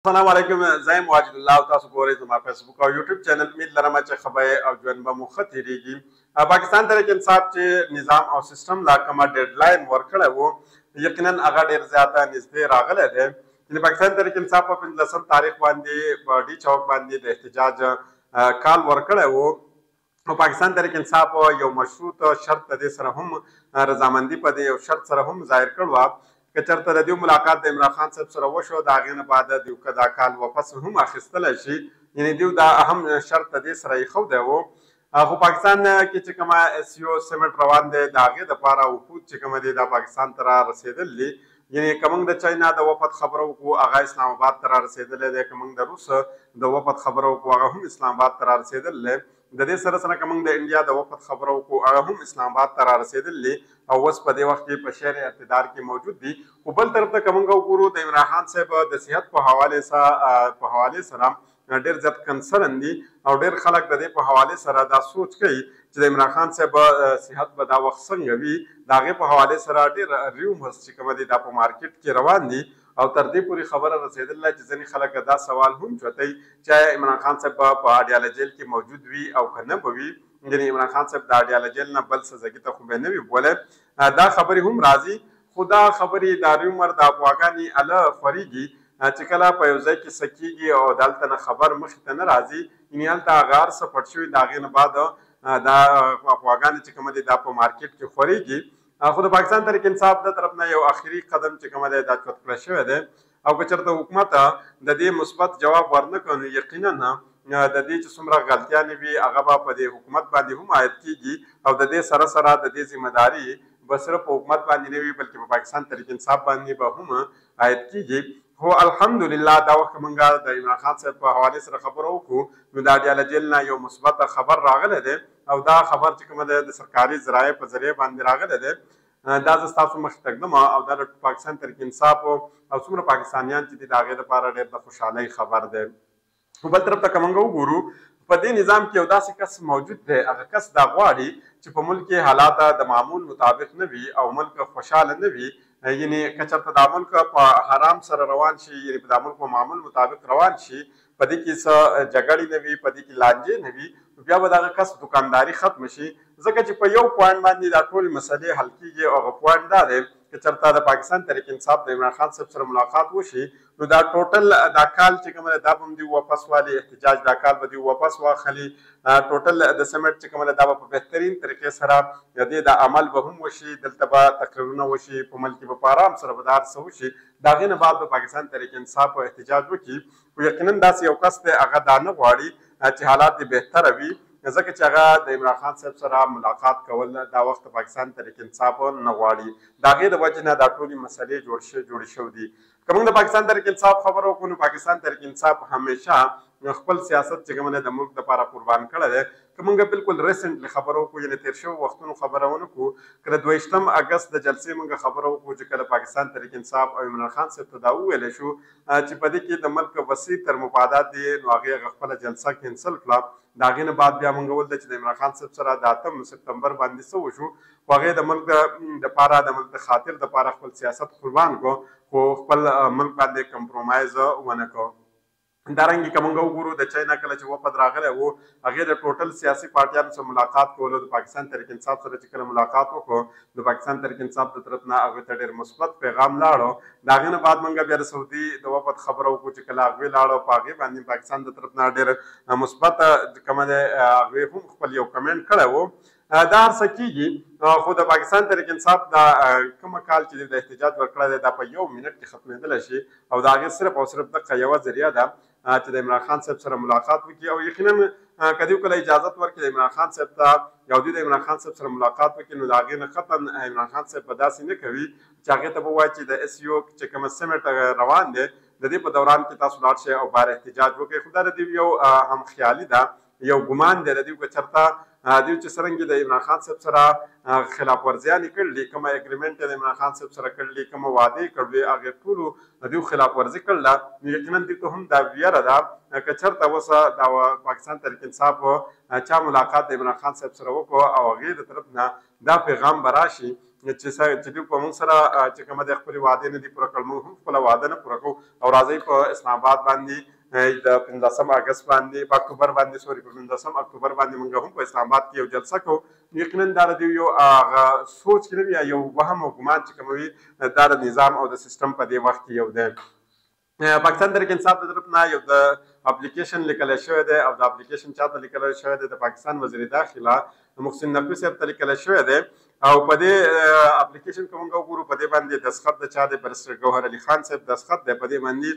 السلام علیکم زه واجد الله او تاسو ګورئ زما فیسبوک او یوټیوب چینل امید لرم چې خبرې او ژوند به مو ښه تېرېږي. پاکستان تحریک انصاف چې نظام او سیستم لا کومه ډیډلاین ورکړی و یقینا هغه ډېر زیاته نږدې راغلی دی. یعنې پاکستان تحریک انصاف په 15 تاریخ باندې په ډي چوک باندې د احتجاج کال ورکړی و او پاکستان تحریک انصاف یو مشروط شرط د دې سره هم رضامندي په دې یو شرط سره هم ظاهر کړې وه که چېرته د دې ملاقات د عمران خان صاحب سره وشو د هغې نه بعد دوی که دا کال واپس هم اخیستلی شي. یعنې دوی دا اهم شرط د دې سره ایښودی و. خو پاکستان کې چې کومه SCO سمټ روان دی د هغې دپاره وفود چې کومه دی دا پاکستان ته را رسېدل دي. یعنې که موږ د چاینا د وفد خبره وکړو هغه اسلام آباد ته را رسېدلی دی، که موږ د روس د وفد خبره وکړو هغه هم اسلام آباد ته را رسېدلی دی. د دې سره سره که موږ د انډیا د وفد خبره وکړو هغه هم اسلام آباد ته را رسېدلی دی او اوس په دې وخت کې په شهر اقتدار کې موجود دي. خو بل طرف ته که موږ وګورو د عمران خان صاحب د صحت په حوالې سره ډېر زیات کنسرن دي او ډېر خلک د دې په حوالې سره دا سوچ کوي چې د عمران خان صاحب صحت به دا وخت څنګه وي. د هغې په حوالې سره ډېر ریومرز چې کومه دي دا په مارکیټ کې روان دي او تر دې پورې خبره رسېدله چې ځینې خلک دا سوال هم چوتوي چې عمران خان صاحب به په اډیاله جیل کې موجود وي او که نه به وي. یعنې عمران خان صاحب د اډیاله جیل نه بل څه ځګي ته خو به نه وي بولی. دا خبرې هم راځي خو دا خبرې دا ریومر د افواګانې اله خورېږي چې کله په یو ځای کې څه کېږي او دلته نه خبر مخې ته نه راځي. یعنې هلته هغه هر څه پټ شوي د هغې نه بعد دا افواګانې چې کومه دي دا په مارکیټ کې خورېږي. خو د پاکستان تحریک انصاف د طرف نه یو اخري قدم چې کومه دی دا چوت کړی شوی دی او که چېرته حکومت د دې مثبت جواب ورنه کړو نو یقینا د دې چې څومره غلطیانې وي هغه به په دې حکومت باندې هم عاید کېږي او د دې سره سره د دې ذمهداري به صرف په حکومت باندې نه وي بلکې په پاکستان تحریک انصاف باندې به هم عاید کېږي. خو الحمدلله دا وخت موږ د عمران خان صاحب په حوالې سره خبره وکړو نو د اډیاله جیل نه یو مثبت خبر راغلی دی او دا خبر چې کومه دی د سرکاري ذرایع په ذریعې باندې راغلی دی. دا زه ستاسو مخې ته ږدم او دا د پاکستان تحریک انصاف او څومره پاکستانیان چې دي د هغې دپاره ډېر د خوشحالۍ خبر دی. خو بل طرف ته که موږ وګورو په دې نظام کې یو داسې کس موجود دی هغه کس دا غواړي چې په ملک کې حالات د معمول مطابق نه وي او ملک خوشحاله نه وي. یعنې که چېرته دا ملک په حرام سره روان شي یعنې دا ملک په معمول مطابق روان شي په دې کې څه جګړې نه وي په دې کې لانجې نه وي بیا به دغه کس دکانداري ختمه شي ځکه چې په یو پوینټ باندې دا ټولې مسلې حل کېږي او هغه پوینټ دا دی که چېرته د پاکستان تحریک انصاف د عمران خان صاحب سره ملاقات وشي نو دا ټوټل دا کال چې کومه دا به هم دوی واپس والي احتجاج دا کال به دوی واپس واخلي ټوټل د سمټ چې کومه دا به په بهترین طریقې سره د دې د عمل به هم وشي دلته به تقریرونه وشي په ملک کې به په آرام سره به دا هر څه وشي. د هغې نه بعد به پاکستان تحریک انصاف احتجاج وکړي. خو یقینا داسې یو کس دی هغه دا نه غواړي چې حالات دې بهتره وي ځکه چې هغه د عمران خان صاحب سره ملاقات کول دا وخت پاکستان تحریک انصاف نه غواړي. د هغې د وجې نه دا ټولې مسلې جوړې شوي دي. که موږ د پاکستان تحریک انصاف خبره وکړو نو پاکستان تحریک انصاف همیشه خپل سیاست چې کومه دی د ملک دپاره قربان کړی دی. که موږ بالکل ریسنټلی خبره وکړو یعنې تېر شویو وختونو خبره ونه کړو که د 22 اګست د جلسې موږ خبره وکړو چې کله پاکستان تحریک انصاف او عمران خان صاحب ته دا وویلی شو چې په دې کې د ملک وسیع تر مفادات دي نو هغې هغه خپله جلسه کینسل کړه. د هغې نه بعد بیا موږ ولده چې د عمران خان صاحب سره د 8 سپتمبر باندې څه وشو خو هغې د ملک دپاره د ملک د خاطر دپاره خپل سیاست قربان کړو خو خپل ملک باندې کمپرومایز ونه کړو. دارنګې که موږ وګورو د چاینا کله چې وفد راغلی و هغې د ټوټل سیاسي پارټیانو سره ملاقات کولو د پاکستان تحریک انصاف سره چې کله ملاقات وکړو د پاکستان تحریک انصاف د طرف نه هغوی ته ډېر مثبت پیغام لاړو. د هغې نه بعد موږ بیا د سعودي د وفد خبره وکړو چې کله هغوی لاړو په هغې باندې پاکستان د طرف نه ډېر مثبت کومه دی هغوی هم خپل یو کمنټ کړی و. دا هر څه کېږي خو د پاکستان تحریک انصاف دا کومه کال چې د احتجاج ورکړی دی دا په 1 منټ کې ختمېدلی شي او د هغې صرف او صرف دغه یوه ذریعه ده چې د عمران خان صاحب سره ملاقات وکړي او یقینا که دوی کله اجازت ورکړي د عمران خان صاحب ته یا دوی د عمران خان صاحب سره ملاقات وکړي نو د هغې نه قطعا عمران خان صاحب به داسې نه کوي چې هغې ته به ووایي چې د SCO چې کومه سمټ روان دی د دې په دوران کې تاسو لاړ شئ او بار احتجاج وکړئ. خو دا د دوی یو هم خیالي ده یو ګمان دی د دوی که چېرته دوی چې څرنګه د عمران خان صاحب سره خلاف ورزیانې کړلي کومه اګریمنټ یې د عمران خان صاحب سره کړلي کومه وعدې یې کړلې هغې ټولو د دوی خلاف ورزي کړله نو یقینا دوی ته هم دا ویره ده که چېرته اوسه دا پاکستان تحریک انصاف چا ملاقات د عمران خان صاحب سره وکړو او هغې د طرف نه دا پیغام به راشي چې دوی په موږ سره چې کومه د خپلې وعدې نه دي پوره کړ، موږ هم خپله وعده نه پوره کوو او راځئ په اسلام آباد باندې د 15 اگست باندې په اکتوبر باندې سوري په 15 اکتوبر باندې موږ هم په اسلام آباد کې یو جلسه کوو. یقینا دا د یو سوچ کې نه وي، یو وهم او ګمان چې کوم وي دا د نظام او د سیستم په دې وخت کې یو دی. پاکستان تحریک انصاف د طرف نه یو د اپلیکیشن لیکل شوی دی او د اپلیکیشن چاته لیکل شوی دی د پاکستان وزیر داخله محسن نقوی صاحب ته لیکل شوی دی او په دې اپلیکیشن کې موږ وګورو په دې باندې دستخط د چا دی، بریسټر ګوهر علي خان صاحب دستخط دی په دې باندې.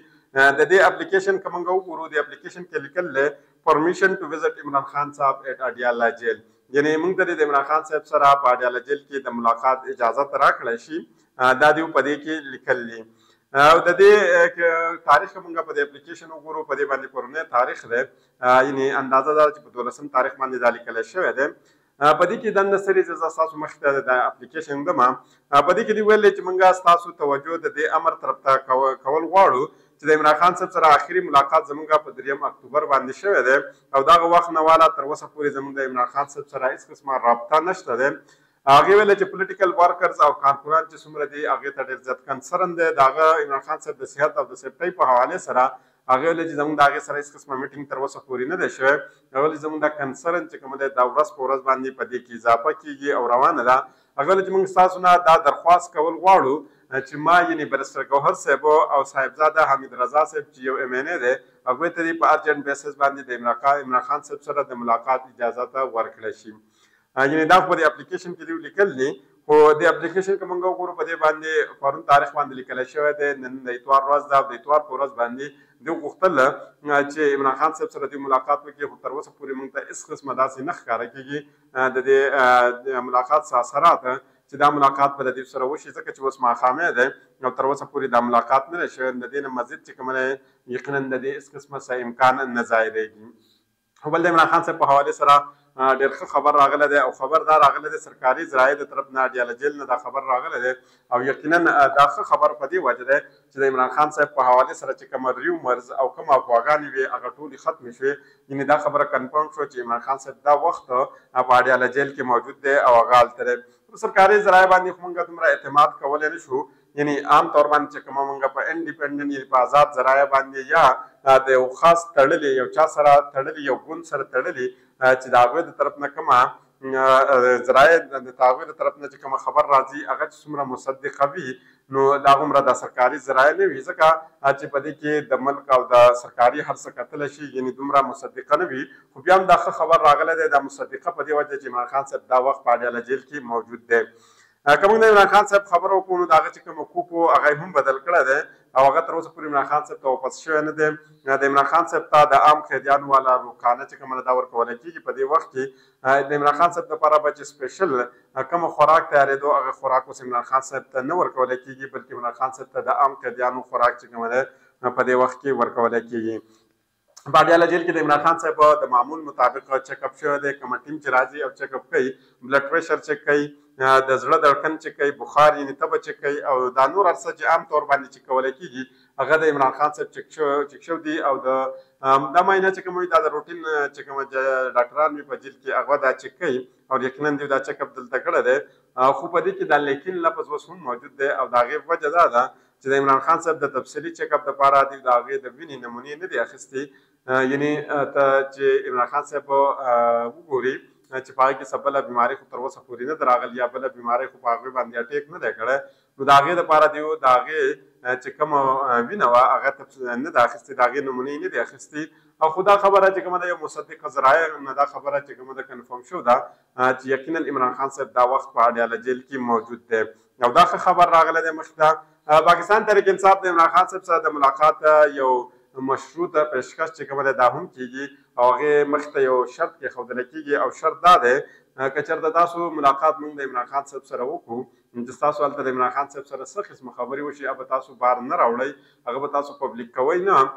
د دې اپلیکیشن کې موږ وګورو د اپلیکیشن کې لیکل دی پرمیشن ټو وزټ عمران خان صاحب ایٹ اډیالا جیل، یعنی موږ ته د عمران خان صاحب سره په اډیالا جیل کې د ملاقات اجازه راکړی شي، دا دیو په دې کې لیکل دي. او د دې تاریخ موږ په دې اپلیکیشن وګورو په دې باندې پرونه تاریخ دی، یعنی اندازه ده چې په 12 تاریخ باندې دا لیکل شوی دی. په دې کې د سریز تاسو مخته د اپلیکیشن دما په دې کې دی ویل چې موږ تاسو توجه د دې امر طرف ته کول غواړو چې د عمران خان صاحب سره آخري ملاقات زموږ په 3 اکتوبر باندې شوی دی او دغه وخت نه والا تر اوسه پورې زموږ د عمران خان صاحب سره هیڅ قسمه رابطه نشته دی. هغه ویل چې پولیټیکل ورکرز او کارکونان چې څومره دي هغه ته ډېر زیات کنسرن دی د هغه عمران خان صاحب د صحت او د سیفټۍ په حواله سره. هغه ویل چې زموږ د هغې سره هېڅ قسمه میټینګ تر اوسه پورې نه دی شوی. هغه ویل چې زموږ دا کنسرن چې کومه دی دا ورځ په ورځ باندې په دې کې اضافه کېږي او روانه ده. هغه ویل چې موږ ستاسو نه دا درخواست کول غواړو چې ما یعنې بریسټر ګوهر صاحب او صاحبزاده حمید رضا صاحب چې یو MNA دی هغوی ته دې په ارجنټ بیسس باندې د عمران خان صاحب سره د ملاقات اجازه ته ورکړی شي. یعنې دا په دې اپلیکیشن کې دوی لیکل دي، خو د اپلیکیشن که موږ وګورو په دې باندې پرون تاریخ باندې لیکلی شوی دی، نن د اتوار ورځ ده او د اتوار په ورځ باندې دوی غوښتل چې عمران خان صاحب سره دوی ملاقات وکړي، خو تر اوسه پورې موږ ته هېڅ قسمه داسې نه ښکاره کېږي د دې ملاقات څه اثرات چې دا ملاقات به د دوی سره وشي، ځکه چې اوس ماښامې دی او تر اوسه پورې دا ملاقات نه دی شوی. د دې نه مزید چې کومه دی یقینا د دې هېڅ قسمه څه امکان نه ظاهرېږي. خو بل د عمران خان صاحب په حوالې سره ډېر ښه خبر راغلی دی او خبر دا راغلی دی سرکاري ذرایع د طرف نه اډیاله جیل نه دا خبر راغلی دی او یقینا دا ښه خبر په دې وجه دی چې د عمران خان صاحب په حوالې سره چې کومه ریومرز او کومه افواګانې وې هغه ټولې ختمې شوې. یعنې دا خبره کنفرم شوه چې عمران خان صاحب دا وخت په اډیاله جیل کې موجود دی او هغه هلته دی. په سرکاري ذرایع باندې خو موږ دومره اعتماد کولی نه شو، یعنې عام طور باندې چې کومه موږ په انډیپنډنټ یعنې په آزاد ذرایع باندې یا د یو خاص تړلي یو چا سره تړلي یو ګوند سره تړلي چې د هغوی د طرف نه کومه ذرایع د هغوی د طرف نه چې کومه خبر راځي هغه چې څومره مصدقه وي نو دا هغومره د سرکاري ذرایع نه وي، ځکه چې په دې کې د ملک او د سرکاري هر څه کتلی شي، یعنې دومره مصدقه نه وي. خو بیا هم دا ښه خبر راغلی دی دا مصدقه په دې وجه چې عمران خان صاحب دا وخت په اډیاله جیل کې موجود دی. که موږ د عمران خان صاحب خبره وکړو نو د هغه چې کوم حقوق وو هغه یې هم بدل کړی دی او هغه تر اوسه پورې عمران خان صاحب ته واپس شوی نه دی. د عمران خان صاحب ته د عام قیدیانو والا روکانه چې کومه دا ورکولی کېږي په دې وخت کې د عمران خان صاحب لپاره به چې سپیشل کومه خوراک تیارېدو هغه خوراک اوس عمران خان صاحب ته نه ورکولی کېږي، بلکې عمران خان صاحب ته د عام قیدیانو خوراک چې کومه ده په دې وخت کې ورکولی کېږي. په اډیاله جیل کې د عمران خان صاحب د معمول مطابق چیک اپ شوی دی، کومه ټیم چې راځي او چیک اپ کوي، بلډ پریشر چیک کوي، د زړه دړکن چیک کوي، بخار یعنې تبه چیک کوي او دا نور هر څه چې عام طور باندې چیک کولی کېږي هغه د عمران خان صاحب چیک شوی دي او دا معاینه چې کوم وي دا د روټین چې کومه ډاکټران وي په جیل کې هغه دا چیک کوي او یقینا دوی دا چیک اپ دلته کړی دی. خو په دې کې دا لیکن لفظ اوس هم موجود دی او د هغې وجه دا ده چې د عمران خان صاحب د تفصیلي چیک اپ دپاره دوی د هغې د وینې نمونې نه دي اخیستې، یعنې ته چې عمران خان صاحب وګوري چې په هغې کې څه بله بیمارۍ خو تر اوسه پورې نه ده راغلې یا بله بیمارۍ خو په هغوی باندې اټیک نه دی کړی، نو د هغې دپاره دوی د هغې چې کومه وینه وه هغه نه ده اخیستې، د هغې نمونې نه دي اخیستې. او خو دا خبره چې کومه ده یو مصدقه ذرایع نه دا خبره چې کومه ده کنفرم شو ده چې یقینا عمران خان صاحب دا وخت په اډیاله جیل کې موجود دی او دا ښه خبر راغلی دی مخې ته. پاکستان تحریک انصاف د عمران خان صاحب سره د ملاقات یو مشروطه پیشکش چې کومه ده دا هم کېږي او هغې مخې ته یو شرط کېښودلی کېږي او شرط دا دی که چېرته تاسو ملاقات موږ د عمران خان صاحب سره وکړو چې تاسو هلته د عمران خان صاحب سره څه قسمه خبرې وشي هغه به تاسو بار نه راوړئ، هغه به تاسو پبلیک کوئ نه.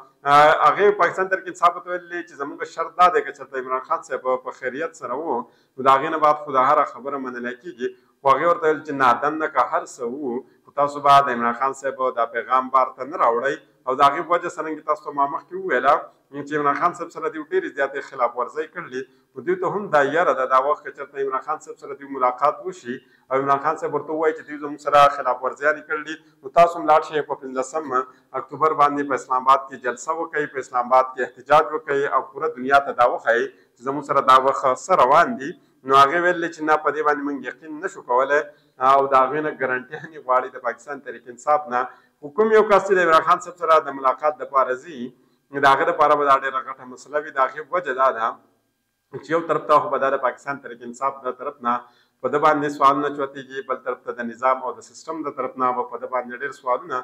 هغې پاکستان تحریک انصاف ته ویلي چې زموږ شرط دا دی که چېرته عمران خان صاحب په خیریت سره وو نو د هغې نه بعد خو دا هره خبره منلی کېږي. خو هغې ورته ویل چې نه دننه که هر څه وو خو تاسو به د عمران خان صاحب دا پیغام بار ته نه راوړئ او د هغې په وجه څرنګه تاسو ته ما مخکې وویله چې عمران خان صاحب سره دوی ډېرې زیاتې خلاف ورزۍ کړلې نو دوی ته هم دا یاره ده دا وخت که چېرته عمران خان صاحب سره دوی ملاقات وشي او عمران خان صاحب ورته ووایي چې دوی زموږ سره خلاف ورزیانې کړلي نو تاسو هم لاړ شئ په 15 اکتوبر باندې په اسلام آباد کې جلسه وکړئ په اسلام آباد کې احتجاج وکړئ او پوره دنیا ته دا وښایئ چې زموږ سره دا وخت څه روان دي نو هغې ویل چې نه په دې باندې موږ یقین نشو کولی او د هغې نه ګرنټي هم غواړي د پاکستان تحریک انصاف نه کوم یو کس چې د عمران خان صاحب سره د ملاقات دپاره ځي د هغه دپاره به دا ډېره غټه مسله وي د هغې وجه دا ده چې یو طرف ته خو به دا د پاکستان تحریک انصاف د طرف نه په ده باندې سوالونه چوتېږي بل طرف ته د نظام او د سیسټم د طرف نه به په ده باندې ډېر سوالونه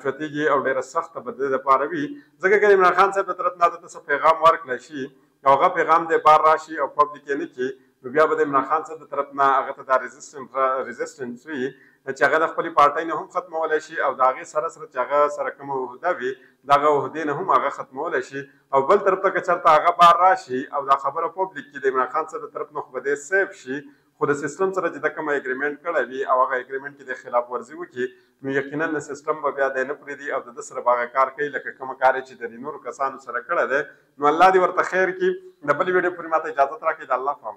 چوتېږي او ډېره سخته به د ده دپاره وي ځکه که د عمران خان صاحب د طرف نه دته څه پیغام ورکړی شي او هغه پیغام دی بار راشي او پبلک یې نه کړي نو بیا به د عمران خان صاحب د طرف نه هغه ته دا ریزسټنس وي چې هغه د خپلې پارټۍ نه هم ختمولی شي او د هغې سره سره چې هغه سره کومه عهده وي د هغه عهدې نه هم هغه ختمولی شي او بل طرف ته که چېرته هغه بار راشي او دا خبره پبلک کې د عمران خان صاحب د طرف نه خو به دی سیف شي خو د سیسټم سره چې د کومه اګریمنټ کړی وي او هغه اګریمنټ کې د خلاف ورزي وکړي نو یقینا د سیسټم به بیا دی نه پرېږدي او د ده سره به هغه کار کوي لکه کومه کار یې چې د نورو کسانو سره کړی دی نو الله دې ورته خیر کړي د بلې ویډیو پورې ماته اجازت راکړئ د الله په امان